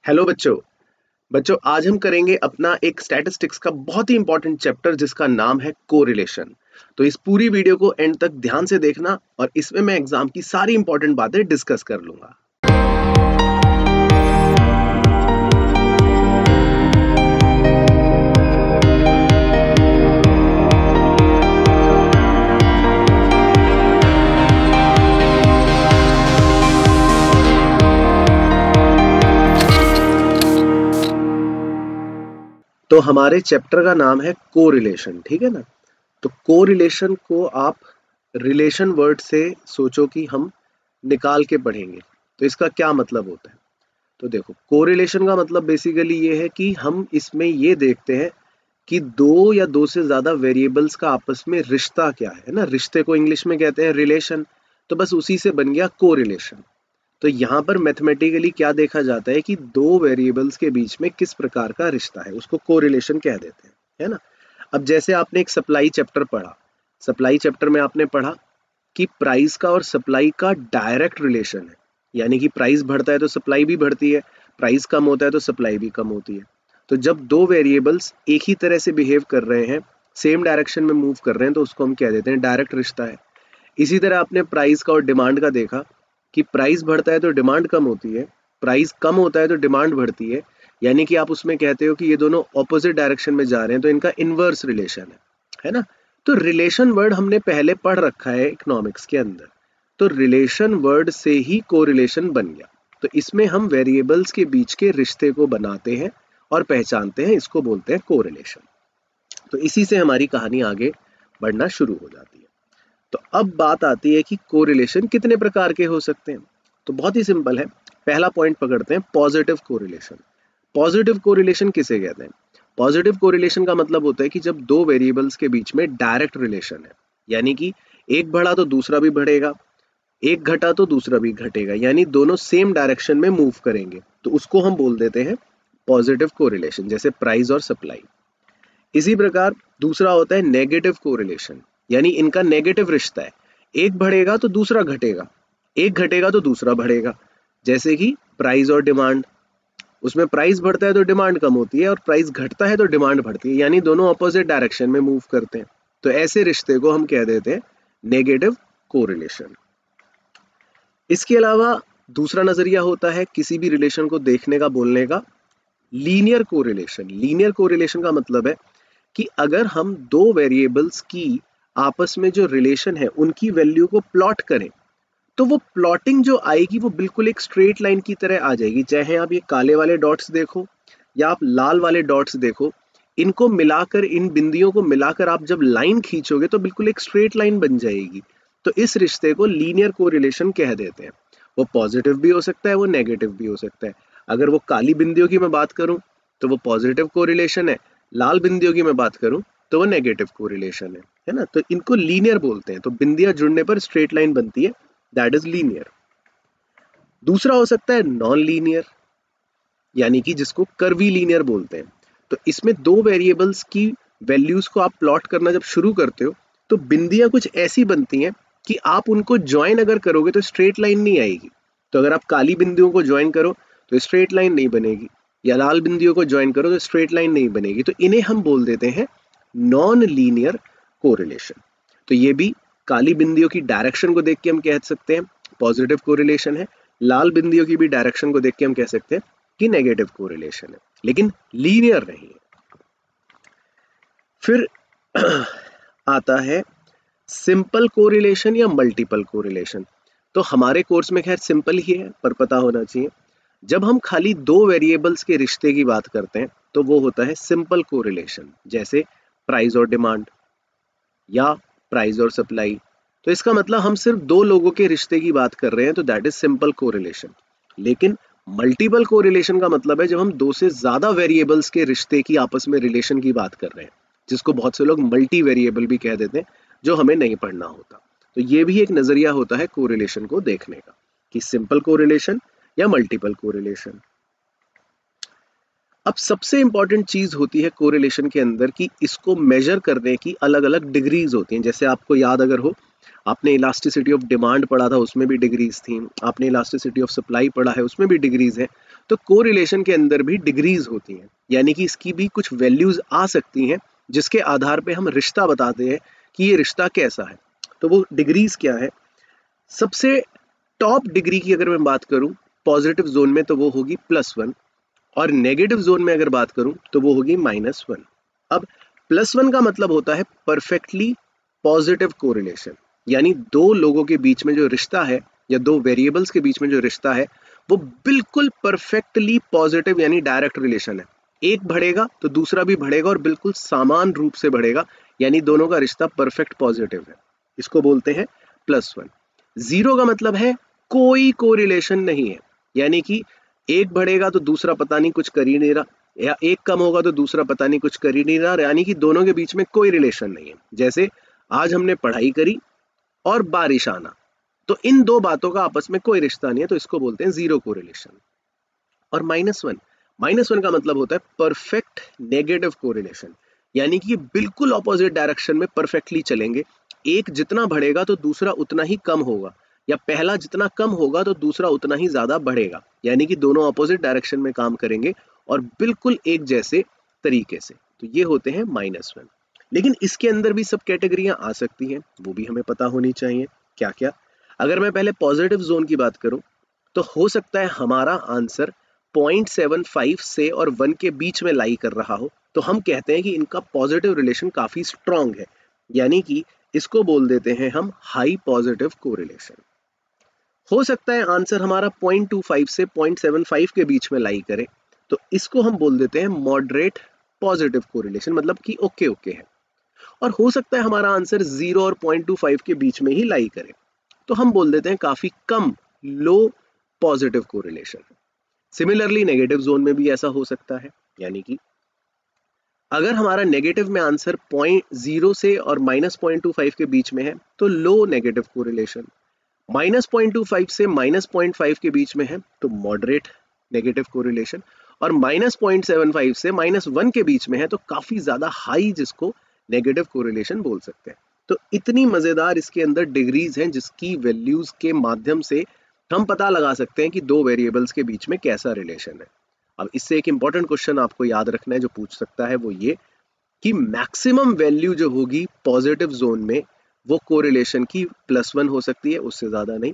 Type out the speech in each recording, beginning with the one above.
Hello बच्चों। आज हम करेंगे अपना एक स्टैटिस्टिक्स का बहुत ही इंपॉर्टेंट चैप्टर जिसका नाम है कोरिलेशन। तो इस पूरी वीडियो को एंड तक ध्यान से देखना और इसमें मैं एग्जाम की सारी इंपॉर्टेंट बातें डिस्कस कर लूंगा। तो हमारे चैप्टर का नाम है कोरिलेशन, ठीक है ना। तो कोरिलेशन को आप रिलेशन वर्ड से सोचो कि हम निकाल के पढ़ेंगे। तो इसका क्या मतलब होता है? तो देखो, कोरिलेशन का मतलब बेसिकली ये है कि हम इसमें ये देखते हैं कि दो या दो से ज्यादा वेरिएबल्स का आपस में रिश्ता क्या है ना। रिश्ते को इंग्लिश में कहते हैं रिलेशन। तो बस उसी से बन गया कोरिलेशन। तो यहाँ पर मैथमेटिकली क्या देखा जाता है कि दो वेरिएबल्स के बीच में किस प्रकार का रिश्ता है, उसको कोरिलेशन कह देते हैं, है ना। अब जैसे आपने एक सप्लाई चैप्टर पढ़ा, सप्लाई चैप्टर में आपने पढ़ा कि प्राइस का और सप्लाई का डायरेक्ट रिलेशन है। यानी कि प्राइस बढ़ता है तो सप्लाई भी बढ़ती है, प्राइस कम होता है तो सप्लाई भी कम होती है। तो जब दो वेरिएबल्स एक ही तरह से बिहेव कर रहे हैं, सेम डायरेक्शन में मूव कर रहे हैं, तो उसको हम कह देते हैं डायरेक्ट रिश्ता है। इसी तरह आपने प्राइस का और डिमांड का देखा कि प्राइस बढ़ता है तो डिमांड कम होती है, प्राइस कम होता है तो डिमांड बढ़ती है। यानी कि आप उसमें कहते हो कि ये दोनों ऑपोजिट डायरेक्शन में जा रहे हैं, तो इनका इनवर्स रिलेशन है ना। तो रिलेशन वर्ड हमने पहले पढ़ रखा है इकोनॉमिक्स के अंदर। तो रिलेशन वर्ड से ही कोरिलेशन बन गया। तो इसमें हम वेरिएबल्स के बीच के रिश्ते को बनाते हैं और पहचानते हैं, इसको बोलते हैं कोरिलेशन। तो इसी से हमारी कहानी आगे बढ़ना शुरू हो जाती है। तो अब बात आती है कि कोरिलेशन कितने प्रकार के हो सकते हैं। तो बहुत ही सिंपल है। पहला पॉइंट पकड़ते हैं, पॉजिटिव कोरिलेशन। पॉजिटिव कोरिलेशन किसे कहते हैं? पॉजिटिव कोरिलेशन का मतलब होता है कि जब दो वेरिएबल्स के बीच में डायरेक्ट रिलेशन है, यानी कि एक बढ़ा तो दूसरा भी बढ़ेगा, एक घटा तो दूसरा भी घटेगा, यानी दोनों सेम डायरेक्शन में मूव करेंगे, तो उसको हम बोल देते हैं पॉजिटिव कोरिलेशन, जैसे प्राइस और सप्लाई। इसी प्रकार दूसरा होता है नेगेटिव कोरिलेशन, यानी इनका नेगेटिव रिश्ता है। एक बढ़ेगा तो दूसरा घटेगा, एक घटेगा तो दूसरा बढ़ेगा, जैसे कि प्राइस और डिमांड। उसमें प्राइस बढ़ता है तो डिमांड कम होती है और प्राइस घटता है तो डिमांड बढ़ती है, यानी दोनों ऑपोजिट डायरेक्शन में मूव करते हैं। तो ऐसे रिश्ते को हम कह देते हैं नेगेटिव कोरिलेशन। इसके अलावा दूसरा नजरिया होता है किसी भी रिलेशन को देखने का, बोलने का, लीनियर कोरिलेशन। लीनियर कोरिलेशन का मतलब है कि अगर हम दो वेरिएबल्स की आपस में जो रिलेशन है उनकी वैल्यू को प्लॉट करें, तो वो प्लॉटिंग जो आएगी वो बिल्कुल एक स्ट्रेट लाइन की तरह आ जाएगी। चाहे आप ये काले वाले डॉट्स देखो या आप लाल वाले डॉट्स देखो, इनको मिलाकर, इन बिंदियों को मिलाकर आप जब लाइन खींचोगे तो बिल्कुल एक स्ट्रेट लाइन बन जाएगी। तो इस रिश्ते को लीनियर कोरिलेशन कह देते हैं। वो पॉजिटिव भी हो सकता है, वो नेगेटिव भी हो सकता है। अगर वो काली बिंदियों की मैं बात करूं तो वो पॉजिटिव कोरिलेशन है, लाल बिंदियों की मैं बात करूं तो वो नेगेटिव कोरिलेशन है ना। तो इनको लीनियर बोलते हैं। तो बिंदियां जुड़ने पर स्ट्रेट लाइन बनती है, दैट इज लीनियर। दूसरा हो सकता है नॉन लीनियर, यानी कि जिसको कर्वी लीनियर बोलते हैं। तो इसमें दो वेरिएबल्स की वैल्यूज को आप प्लॉट करना जब शुरू करते हो तो बिंदियां कुछ ऐसी बनती हैं कि आप उनको ज्वाइन अगर करोगे तो स्ट्रेट लाइन नहीं आएगी। तो अगर आप काली बिंदियों को ज्वाइन करो तो स्ट्रेट लाइन नहीं बनेगी, या लाल बिंदियों को ज्वाइन करो तो स्ट्रेट लाइन नहीं बनेगी। तो इन्हें हम बोल देते हैं नॉन लीनियर कोरिलेशन। तो ये भी काली बिंदियों की डायरेक्शन को देख के हम कह सकते हैं पॉजिटिव कोरिलेशन है, लाल बिंदियों की भी डायरेक्शन को देख के हम कह सकते हैं कि नेगेटिव कोरिलेशन है, लेकिन लीनियर नहीं है। फिर आता है सिंपल कोरिलेशन या मल्टीपल कोरिलेशन। तो हमारे कोर्स में खैर सिंपल ही है, पर पता होना चाहिए। जब हम खाली दो वेरिएबल्स के रिश्ते की बात करते हैं तो वो होता है सिंपल कोरिलेशन, जैसे प्राइस और डिमांड या प्राइस और सप्लाई। तो इसका मतलब हम सिर्फ दो लोगों के रिश्ते की बात कर रहे हैं, तो दैट इज सिंपल कोरिलेशन। लेकिन मल्टीपल कोरिलेशन का मतलब है जब हम दो से ज्यादा वेरिएबल्स के रिश्ते की आपस में रिलेशन की बात कर रहे हैं, जिसको बहुत से लोग मल्टी वेरिएबल भी कह देते हैं, जो हमें नहीं पढ़ना होता। तो ये भी एक नजरिया होता है कोरिलेशन को देखने का, कि सिंपल कोरिलेशन या मल्टीपल कोरिलेशन। अब सबसे इंपॉर्टेंट चीज होती है कोरिलेशन के अंदर कि इसको मेजर करने की अलग अलग डिग्रीज होती हैं। जैसे आपको याद अगर हो, आपने इलास्टिसिटी ऑफ डिमांड पढ़ा था, उसमें भी डिग्रीज थी। आपने इलास्टिसिटी ऑफ सप्लाई पढ़ा है, उसमें भी डिग्रीज है। तो कोरिलेशन के अंदर भी डिग्रीज होती हैं, यानी कि इसकी भी कुछ वैल्यूज आ सकती हैं जिसके आधार पे हम रिश्ता बताते हैं कि ये रिश्ता कैसा है। तो वो डिग्रीज क्या है? सबसे टॉप डिग्री की अगर मैं बात करूं पॉजिटिव जोन में तो वो होगी +1, और नेगेटिव जोन में अगर बात करूं तो वो होगी -1। अब +1 का मतलब होता है परफेक्टली पॉजिटिव कोरिलेशन, यानी दो लोगों के बीच में जो रिश्ता है या दो वेरिएबल्स के बीच में जो रिश्ता है वो बिल्कुल परफेक्टली पॉजिटिव यानी डायरेक्ट रिलेशन है। एक बढ़ेगा तो दूसरा भी बढ़ेगा और बिल्कुल समान रूप से बढ़ेगा, यानी दोनों का रिश्ता परफेक्ट पॉजिटिव है। इसको बोलते हैं +1। 0 का मतलब है कोई कोरिलेशन नहीं है, यानी कि एक बढ़ेगा तो दूसरा पता नहीं कुछ कर ही नहीं रहा, या एक कम होगा तो दूसरा पता नहीं कुछ कर ही नहीं रहा, यानी कि दोनों के बीच में कोई रिलेशन नहीं है। जैसे आज हमने पढ़ाई करी और बारिश आना, तो इन दो बातों का आपस में कोई रिश्ता नहीं है, तो इसको बोलते हैं 0 कोरिलेशन। और -1 का मतलब होता है परफेक्ट नेगेटिव कोरिलेशन, यानी कि ये बिल्कुल ऑपोजिट डायरेक्शन में परफेक्टली चलेंगे। एक जितना बढ़ेगा तो दूसरा उतना ही कम होगा, या पहला जितना कम होगा तो दूसरा उतना ही ज्यादा बढ़ेगा, यानी कि दोनों ऑपोजिट डायरेक्शन में काम करेंगे और बिल्कुल एक जैसे तरीके से। तो ये होते हैं -1। लेकिन इसके अंदर भी सब कैटेगरियां आ सकती हैं, वो भी हमें पता होनी चाहिए। क्या क्या? अगर मैं पहले पॉजिटिव जोन की बात करूं तो हो सकता है हमारा आंसर 0.75 से और 1 के बीच में लाई कर रहा हो, तो हम कहते हैं कि इनका पॉजिटिव रिलेशन काफी स्ट्रांग है, यानी कि इसको बोल देते हैं हम हाई पॉजिटिव कोरिलेशन। हो सकता है आंसर हमारा 0.25 से 0.75 के बीच में लाई करे, तो इसको हम बोल देते हैं मॉडरेट पॉजिटिव कोरिलेशन, मतलब कि ओके ओके है। और हो सकता है हमारा आंसर 0 और 0.25 के बीच में ही लाई करे, तो हम बोल देते हैं काफी कम low positive correlation. Similarly negative zone में भी ऐसा हो सकता है, यानी कि अगर हमारा नेगेटिव में आंसर 0 से और -0.25 के बीच में है तो लो नेगेटिव कोरिलेशन, -0.25 से -0.5 के बीच में है तो मॉडरेट नेगेटिव कोरिलेशन, और -0.75 से -1 के बीच में है तो काफी ज्यादा हाई, जिसको नेगेटिव कोरिलेशन बोल सकते हैं। तो इतनी मजेदार इसके अंदर डिग्रीज हैं जिसकी वैल्यूज के माध्यम से हम पता लगा सकते हैं कि दो वेरिएबल्स के बीच में कैसा रिलेशन है। अब इससे एक इंपॉर्टेंट क्वेश्चन आपको याद रखना है जो पूछ सकता है, वो ये कि मैक्सिमम वैल्यू जो होगी पॉजिटिव जोन में वो कोरिलेशन की +1 हो सकती है, उससे ज्यादा नहीं,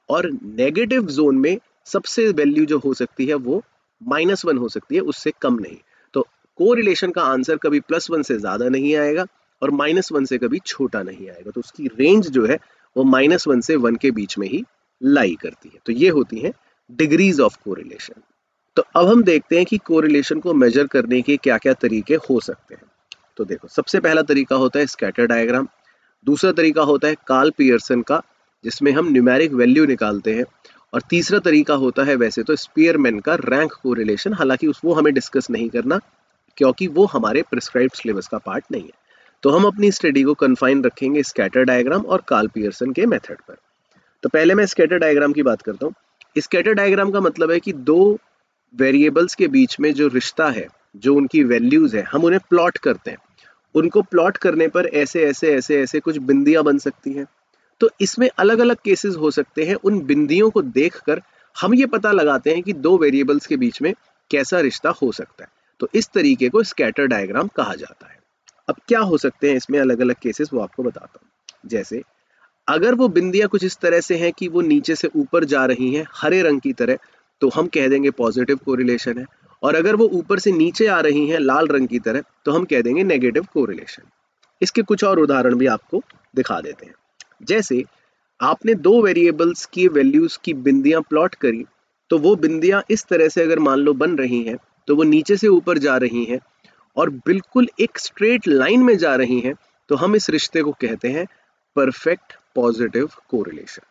और नेगेटिव जोन में सबसे वैल्यू जो हो सकती है वो -1 हो सकती है, उससे कम नहीं। तो कोरिलेशन का आंसर कभी +1 से ज्यादा नहीं आएगा और -1 से कभी छोटा नहीं आएगा, तो उसकी रेंज जो है वो -1 से 1 के बीच में ही लाई करती है। तो ये होती है डिग्रीज ऑफ कोरिलेशन। तो अब हम देखते हैं कि कोरिलेशन को मेजर करने के क्या क्या तरीके हो सकते हैं। तो देखो, सबसे पहला तरीका होता है स्कैटर डायग्राम, दूसरा तरीका होता है कार्ल पियर्सन का जिसमें हम न्यूमेरिक वैल्यू निकालते हैं, और तीसरा तरीका होता है वैसे तो स्पीयरमैन का रैंक कोरिलेशन, हालांकि वो हमें डिस्कस नहीं करना क्योंकि वो हमारे प्रिस्क्राइब्ड सिलेबस का पार्ट नहीं है। तो हम अपनी स्टडी को कन्फाइन रखेंगे स्कैटर डायग्राम और कार्ल पियर्सन के मेथड पर। तो पहले मैं स्कैटर डायग्राम की बात करता हूँ। स्कैटर डायग्राम का मतलब है कि दो वेरिएबल्स के बीच में जो रिश्ता है, जो उनकी वैल्यूज है, हम उन्हें प्लॉट करते हैं। उनको प्लॉट करने पर ऐसे ऐसे ऐसे ऐसे कुछ बिंदियां बन सकती हैं। तो इसमें अलग अलग केसेस हो सकते हैं। उन बिंदियों को देखकर हम ये पता लगाते हैं कि दो वेरिएबल्स के बीच में कैसा रिश्ता हो सकता है। तो इस तरीके को स्कैटर डायग्राम कहा जाता है। अब क्या हो सकते हैं इसमें अलग अलग केसेस, वो आपको बताता हूँ। जैसे अगर वो बिंदियां कुछ इस तरह से हैं कि वो नीचे से ऊपर जा रही हैं हरे रंग की तरह, तो हम कह देंगे पॉजिटिव कोरिलेशन है। और अगर वो ऊपर से नीचे आ रही हैं लाल रंग की तरह, तो हम कह देंगे नेगेटिव कोरिलेशन। इसके कुछ और उदाहरण भी आपको दिखा देते हैं। जैसे आपने दो वेरिएबल्स की वैल्यूज की बिंदियां प्लॉट करी, तो वो बिंदियां इस तरह से अगर मान लो बन रही हैं, तो वो नीचे से ऊपर जा रही हैं और बिल्कुल एक स्ट्रेट लाइन में जा रही हैं, तो हम इस रिश्ते को कहते हैं परफेक्ट पॉजिटिव कोरिलेशन।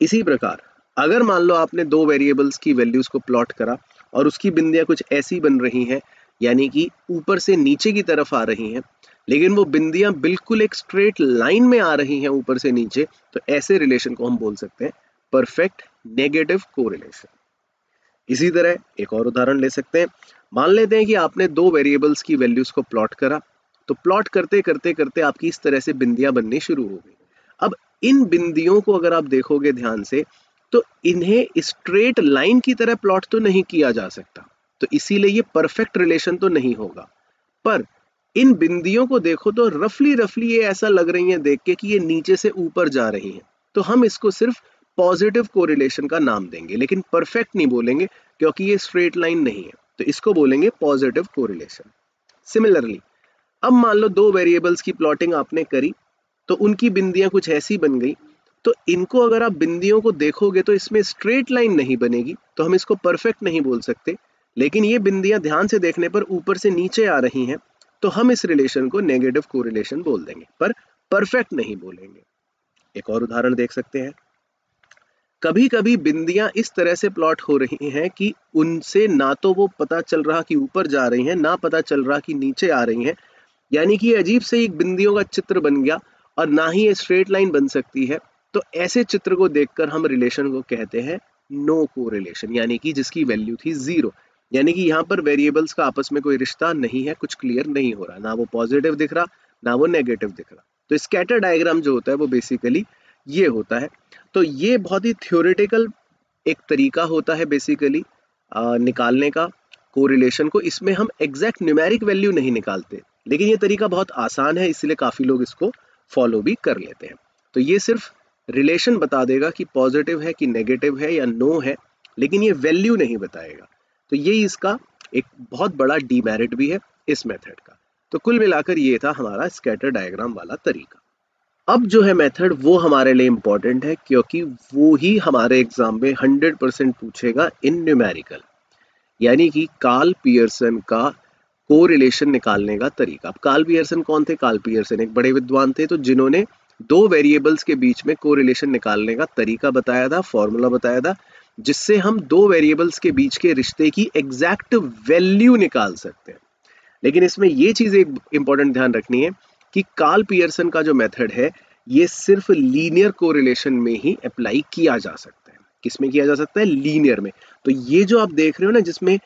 इसी प्रकार अगर मान लो आपने दो वेरिएबल्स की वैल्यूज को प्लॉट करा और उसकी बिंदियां कुछ ऐसी बन रही हैं, यानी कि ऊपर से नीचे की तरफ आ रही हैं, लेकिन वो बिंदियां बिल्कुल एक स्ट्रेट लाइन में आ रही हैं ऊपर से नीचे, तो ऐसे रिलेशन को हम बोल सकते हैं परफेक्ट नेगेटिव कोरिलेशन। इसी तरह एक और उदाहरण ले सकते हैं। मान लेते हैं कि आपने दो वेरिएबल्स की वैल्यूज को प्लॉट करा, तो प्लॉट करते करते करते आपकी इस तरह से बिंदियां बननी शुरू हो गई। अब इन बिंदियों को अगर आप देखोगे ध्यान से, तो इन्हें स्ट्रेट लाइन की तरह प्लॉट तो नहीं किया जा सकता, तो इसीलिए ये परफेक्ट रिलेशन तो नहीं होगा। पर इन बिंदियों को देखो तो रफली ये ऐसा लग रही हैं देख के कि ये नीचे से ऊपर जा रही हैं, तो हम इसको सिर्फ पॉजिटिव कोरिलेशन का नाम देंगे, लेकिन परफेक्ट नहीं बोलेंगे क्योंकि ये स्ट्रेट लाइन नहीं है, तो इसको बोलेंगे पॉजिटिव कोरिलेशन। सिमिलरली अब मान लो दो वेरिएबल्स की प्लॉटिंग आपने करी, तो उनकी बिंदियां कुछ ऐसी बन गई, तो इनको अगर आप बिंदियों को देखोगे तो इसमें स्ट्रेट लाइन नहीं बनेगी, तो हम इसको परफेक्ट नहीं बोल सकते। लेकिन ये बिंदियां ध्यान से देखने पर ऊपर से नीचे आ रही हैं, तो हम इस रिलेशन को नेगेटिव कोरिलेशन बोल देंगे, पर परफेक्ट नहीं बोलेंगे। एक और उदाहरण देख सकते हैं। कभी कभी बिंदियां इस तरह से प्लॉट हो रही हैं कि उनसे ना तो वो पता चल रहा कि ऊपर जा रही हैं, ना पता चल रहा कि नीचे आ रही हैं, यानी कि अजीब से एक बिंदियों का चित्र बन गया और ना ही ये स्ट्रेट लाइन बन सकती है। तो ऐसे चित्र को देखकर हम रिलेशन को कहते हैं नो कोरिलेशन, यानी कि जिसकी वैल्यू थी 0, यानी कि यहाँ पर वेरिएबल्स का आपस में कोई रिश्ता नहीं है, कुछ क्लियर नहीं हो रहा, ना वो पॉजिटिव दिख रहा ना वो नेगेटिव दिख रहा। तो स्कैटर डायग्राम जो होता है वो बेसिकली ये होता है। तो ये बहुत ही थ्योरेटिकल एक तरीका होता है बेसिकली निकालने का कोरिलेशन को। इसमें हम एग्जैक्ट न्यूमेरिक वैल्यू नहीं निकालते, लेकिन ये तरीका बहुत आसान है, इसलिए काफी लोग इसको फॉलो भी कर लेते हैं। तो ये सिर्फ रिलेशन बता देगा कि पॉजिटिव है कि नेगेटिव है या नो है, लेकिन ये वैल्यू नहीं बताएगा। तो यही इसका एक बहुत बड़ा डीमेरिट भी है इस मेथड का। तो कुल मिलाकर ये था हमारा स्कैटर डायग्राम वाला तरीका। अब जो है मेथड वो हमारे लिए इंपॉर्टेंट है, क्योंकि वो ही हमारे एग्जाम में 100% पूछेगा इन न्यूमेरिकल, यानी कि कार्ल पियर्सन का कोरिलेशन निकालने का तरीका। अब कार्ल पियर्सन कौन थे? कार्ल पियर्सन एक बड़े विद्वान थे, तो जिन्होंने दो वेरिएबल्स के बीच में कोरिलेशन निकालने का तरीका बताया था, फॉर्मूला बताया था, जिससे हम दो वेरिएबल्स के बीच के रिश्ते की एग्जैक्ट वैल्यू निकाल सकते हैं। लेकिन इसमें ये चीज एक इंपॉर्टेंट ध्यान रखनी है कि कार्ल पियर्सन का जो मेथड है ये सिर्फ लीनियर कोरिलेशन में ही अप्लाई किया जा सकता है। किसमें किया जा सकता है? लीनियर में। तो ये जो आप देख रहे हो ना, जिसमें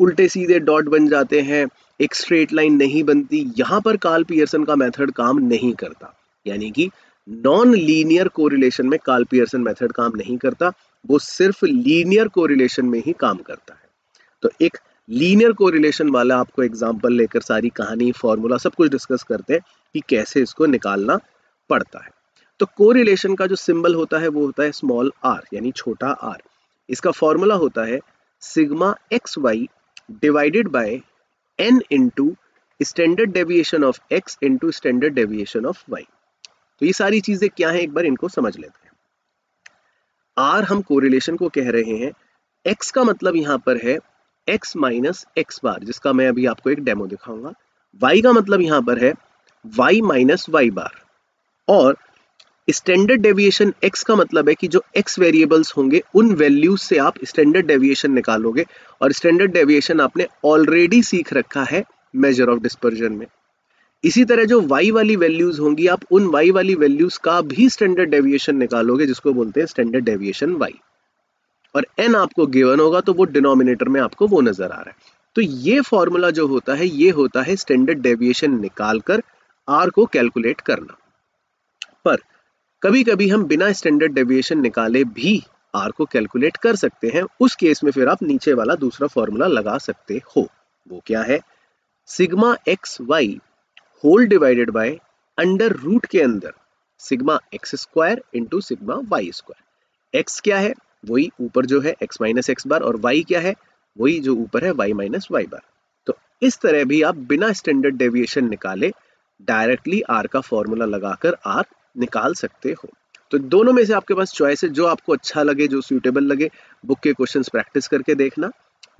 उल्टे सीधे डॉट बन जाते हैं, एक स्ट्रेट लाइन नहीं बनती, यहां पर कार्ल पियर्सन का मेथड काम नहीं करता। यानी कि नॉन लीनियर कोरिलेशन में कार्ल पियर्सन मेथड काम नहीं करता, वो सिर्फ लीनियर कोरिलेशन में ही काम करता है। तो एक लीनियर कोरिलेशन वाला आपको एग्जांपल लेकर सारी कहानी, फॉर्मूला सब कुछ डिस्कस करते हैं कि कैसे इसको निकालना पड़ता है। तो कोरिलेशन का जो सिंबल होता है वो होता है स्मॉल r, यानी छोटा r। इसका फॉर्मूला होता है sigma X Y divided by n into standard deviation of x into standard deviation of y। तो ये सारी चीजें क्या है, एक बार इनको समझ लेते हैं। r हम कोरिलेशन को कह रहे हैं, x का मतलब यहां पर है x माइनस एक्स बार, जिसका मैं अभी आपको एक डेमो दिखाऊंगा। y का मतलब यहां पर है y माइनस वाई बार, और स्टैंडर्ड डेविएशन x का मतलब है कि जो x वेरिएबल्स होंगे उन वैल्यूज से आप स्टैंडर्ड डेविएशन निकालोगे, और स्टैंडर्ड डेविएशन आपने ऑलरेडी सीख रखा है मेजर ऑफ डिस्पर्जन में। इसी तरह जो y वाली वैल्यूज होंगी, आप उन y वाली वैल्यूज का भी स्टैंडर्ड डेविएशन निकालोगे, जिसको बोलते हैं स्टैंडर्ड डेविएशन y, और n आपको गिवन होगा तो वो डिनोमिनेटर में आपको वो नजर आ रहा है। तो ये फॉर्मूला जो होता है ये होता है स्टैंडर्ड डेविएशन निकालकर r को कैलकुलेट करना। पर कभी कभी हम बिना स्टैंडर्ड डेविएशन निकाले भी r को कैलकुलेट कर सकते हैं। उस केस में फिर आप नीचे वाला दूसरा फॉर्मूला लगा सकते हो। वो क्या है? Sigma X Y whole divided by under root के अंदर sigma X square into sigma Y square. X क्या है? वही ऊपर जो है x माइनस एक्स बार, और y क्या है? वही जो ऊपर है y माइनस वाई बार। तो इस तरह भी आप बिना स्टैंडर्ड डेविएशन निकाले डायरेक्टली r का फॉर्मूला लगाकर r निकाल सकते हो। तो दोनों में से आपके पास चॉइस है, जो आपको अच्छा लगे, जो सूटेबल लगे। बुक के क्वेश्चंस प्रैक्टिस करके देखना,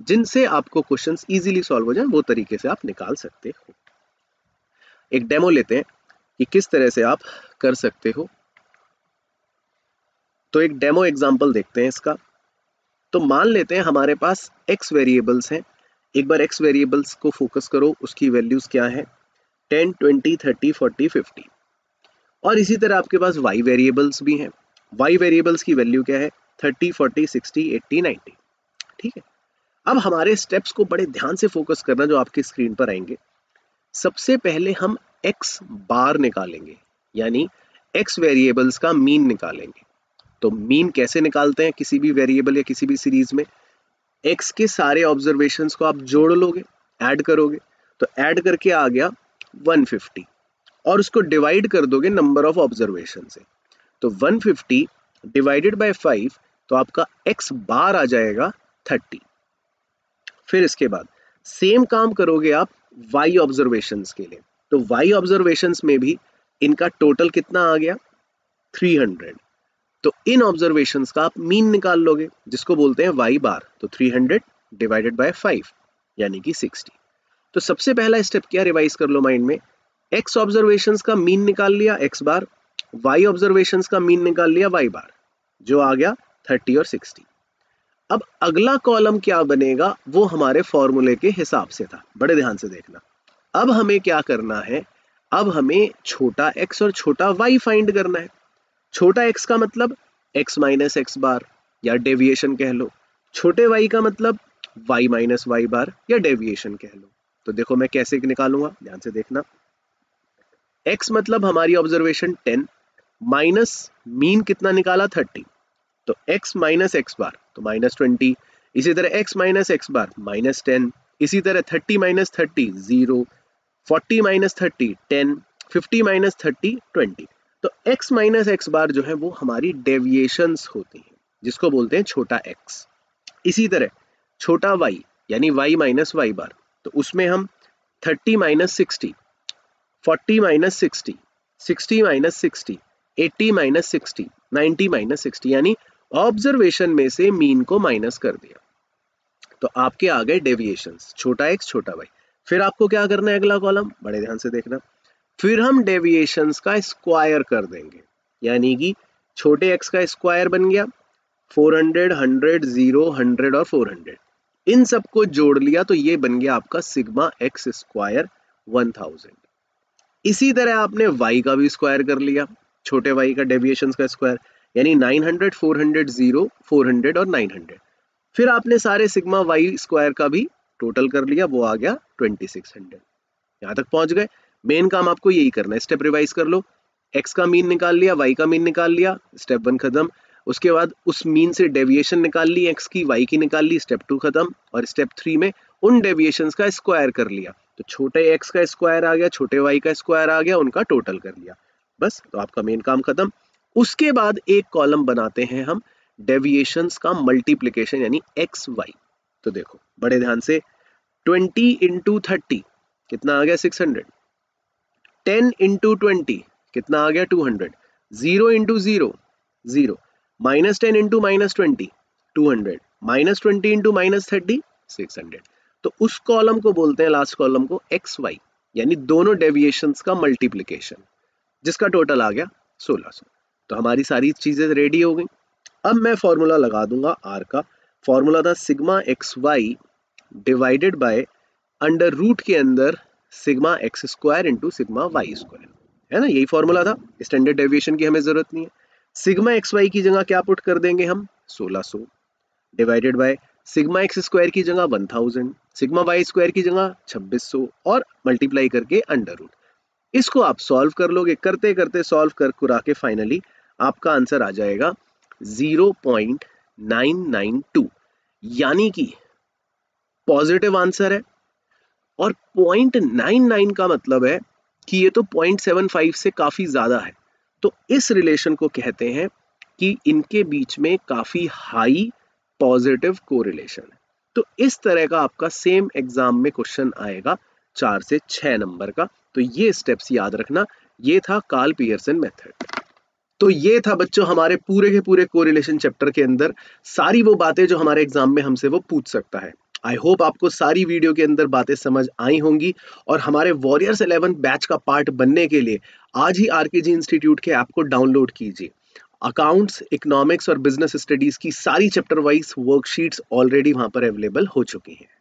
जिनसे आपको क्वेश्चंस इजीली सॉल्व हो जाए वो तरीके से आप निकाल सकते हो। एक डेमो लेते हैं कि किस तरह से आप कर सकते हो। तो एक डेमो एग्जांपल देखते हैं इसका। तो मान लेते हैं हमारे पास x वेरिएबल्स हैं। एक बार x वेरिएबल्स को फोकस करो, उसकी वैल्यूज क्या है? 10, 20, 30, 40, 50। और इसी तरह आपके पास y वेरिएबल्स भी हैं। y वेरिएबल्स की वैल्यू क्या है? 30, 40, 60, 80, 90। ठीक है। अब हमारे स्टेप्स को बड़े ध्यान से फोकस करना, जो आपकी स्क्रीन पर आएंगे। सबसे पहले हम x बार निकालेंगे, यानी x वेरिएबल्स का मीन निकालेंगे। तो मीन कैसे निकालते हैं किसी भी वेरिएबल या किसी भी सीरीज में? x के सारे ऑब्जर्वेशंस को आप जोड़ लोगे, ऐड करोगे, तो ऐड करके आ गया 150 और उसको डिवाइड कर दोगे नंबर ऑफ ऑब्जर्वेशन से, तो 150 डिवाइडेड बाय 5, तो आपका x बार आ जाएगा 30। फिर इसके बाद सेम काम करोगे आप y ऑब्जर्वेशंस के लिए, तो y ऑब्जर्वेशंस में भी इनका टोटल कितना आ गया 300, तो इन ऑब्जर्वेशंस का आप मीन निकाल लोगे जिसको बोलते हैं y बार, तो 300 डिवाइडेड बाय 5 यानी कि 60। तो सबसे पहला स्टेप क्या, रिवाइज कर लो माइंड में, x ऑब्जर्वेशंस का मीन निकाल लिया x बार, y ऑब्जर्वेशंस का मीन निकाल लिया y बार, जो आ गया 30 और 60। अब अगला कॉलम क्या बनेगा वो हमारे फॉर्मूले के हिसाब से था, बड़े ध्यान से देखना। अब हमें क्या करना है, अब हमें छोटा x और छोटा y फाइंड करना है। छोटा x का मतलब x माइनस x बार या डेविएशन कह लो, छोटे y का मतलब y माइनस y बार या डेविएशन कह लो। तो देखो मैं कैसे निकालूंगा, ध्यान से देखना। x मतलब हमारी ऑब्जर्वेशन 10 माइनस मीन कितना निकाला 30, तो x माइनस x बार तो माइनस 20, इसी तरह x माइनस x बार माइनस 10, इसी तरह 30 माइनस 30 0, 40 माइनस 30 10, 50 माइनस 30 20। तो x माइनस x बार जो है वो हमारी डेविएशंस होती हैं जिसको बोलते हैं छोटा x। इसी तरह छोटा y यानी y माइनस y बार, तो उसमें हम 30 minus 60, 40 minus 60, 60 minus 60, 80 minus 60, 90 minus 60, यानी ऑब्जर्वेशन में से मीन को माइनस कर दिया, तो आपके आ गए डेविएशंस, छोटा x छोटा y। फिर आपको क्या करना है, अगला कॉलम बड़े ध्यान से देखना, फिर हम डेविएशंस का स्क्वायर कर देंगे, यानी कि छोटे x का स्क्वायर बन गया 400, 100, 0, 100 और 400, इन सबको जोड़ लिया तो ये बन गया आपका सिग्मा x स्क्वायर 1000। इसी तरह आपने y का भी स्क्वायर कर लिया, छोटे y का डेविएशंस का स्क्वायर, यानी 900, 400, 0, 400 और 900। फिर आपने सारे सिग्मा y स्क्वायर का भी टोटल कर लिया, वो आ गया 2600। यहां तक पहुंच गए। मेन काम आपको यही करना है, स्टेप रिवाइज कर लो, x का मीन निकाल लिया, y का मीन निकाल लिया, स्टेप 1 खत्म। उसके बाद उस मीन से डेविएशन निकाल ली, x की y की निकाल ली, स्टेप 2 खत्म। और स्टेप 3 में उन डेविएशंस का स्क्वायर कर लिया, तो छोटे x का स्क्वायर आ गया, छोटे y का स्क्वायर आ गया, उनका टोटल कर लिया, बस। तो आपका मेन काम खत्म। उसके बाद एक कॉलम बनाते हैं हम डेविएशंस का मल्टीप्लिकेशन यानी एक्स वाई। तो देखो बड़े ध्यान से, 20 इंटू 30 कितना आ गया 600, 10 इंटू 20 कितना आ गया 200, 0 into 0 0, minus 10 into minus 20 200, minus 20 into minus 30 600। तो उस कॉलम को बोलते हैं, लास्ट कॉलम को, एक्स वाई, यानी दोनों डेविएशंस का मल्टीप्लिकेशन, जिसका टोटल आ गया 1600। तो हमारी सारी चीजें रेडी हो गई। अब मैं फॉर्मूला लगा दूंगा आर का। फॉर्मूला था sigma X Y divided by under root के अंदर sigma X square into sigma Y square, है ना, यही फॉर्मूला था। स्टैंडर्ड डेविएशन की हमें जरूरत नहीं है। सिग्मा एक्स वाई की जगह क्या पुट कर देंगे हम, 1600 divided by sigma X square की जगह 1000, सिग्मा वाई स्क्वायर की जगह 2600 और मल्टीप्लाई करके अंडर रूट। इसको आप सॉल्व कर लोगे, करते करते सॉल्व कर कुरा के फाइनली आपका आंसर आ जाएगा 0.992, यानी कि पॉजिटिव आंसर है। और 0.99 का मतलब है कि ये तो 0.75 से काफी ज्यादा है। तो इस रिलेशन को कहते हैं कि इनके बीच में काफी हाई पॉजिटिव कोरिलेशन है। तो इस तरह का आपका सेम एग्जाम में क्वेश्चन आएगा 4 से 6 नंबर का। तो ये स्टेप्स याद रखना। ये था कार्ल पियर्सन मेथड। तो ये था बच्चों हमारे पूरे के पूरे कोरिलेशन चैप्टर के अंदर सारी वो बातें जो हमारे एग्जाम में हमसे वो पूछ सकता है। आई होप आपको सारी वीडियो के अंदर बातें समझ आई होंगी और हमारे वॉरियर्स 11 बैच का पार्ट बनने के लिए आज ही आरकेजी इंस्टीट्यूट के ऐप को डाउनलोड कीजिए। अकाउंट्स, इकोनॉमिक्स और बिजनेस स्टडीज की सारी चैप्टर वाइज वर्कशीट्स ऑलरेडी वहां पर अवेलेबल हो चुकी हैं।